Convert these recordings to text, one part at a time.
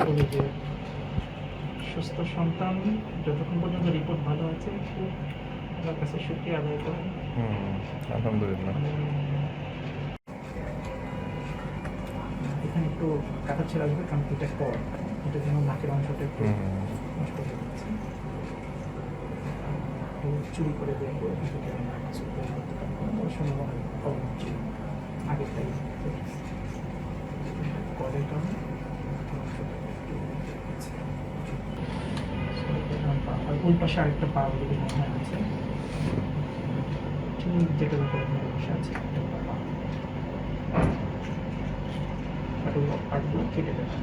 বলি যে সুস্থ সন্তান যতক্ষণ পর্যন্ত রিপোর্ট ভালো আছে খুব আমার কাছে শুকরিয়া আদায় করেন। আলহামদুলিল্লাহ। এখানে একটু কাটা ছেড়ে আসবে কারণ এটা পর এটা যেন নাকের অংশটা একটু নষ্ট হয়ে যাচ্ছে। একটু চুরি করে দেখবো এখান থেকে আমরা কিছু বের করতে পারবো ওই সময় কম চুরি আগেরটাই কলের কারণে ওই পাশে আরেকটা পা বলে মনে হয় আছে ঠিক যেটার উপরে বসে আছে একটা পা পাটগুলো কেটে দেবে।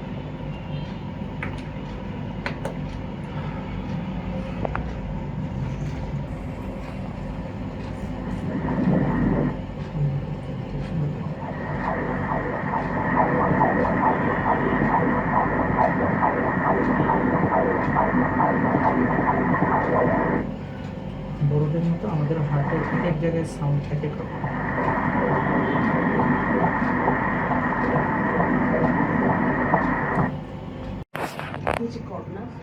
বড়দের মতো আমাদের হার্টের এক এক জায়গায় সাউন্ড এক এক রকম।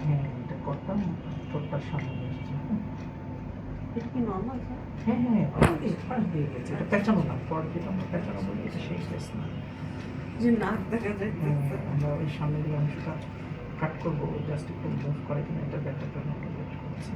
হ্যাঁ এটা করতাম ঠোঁটটার সামনে এসেছে। হ্যাঁ হ্যাঁ এই পাশ দিয়ে গেছে এটা পেঁচানো না পর যেটা আমরা পেঁচানো বলি এটা সেই কেস না আমরা ওই সামনের দিকে অংশটা কাট করবো জাস্ট একটু মুভ করে কিনা এটা দেখার জন্য আমরা ওয়েট করছি।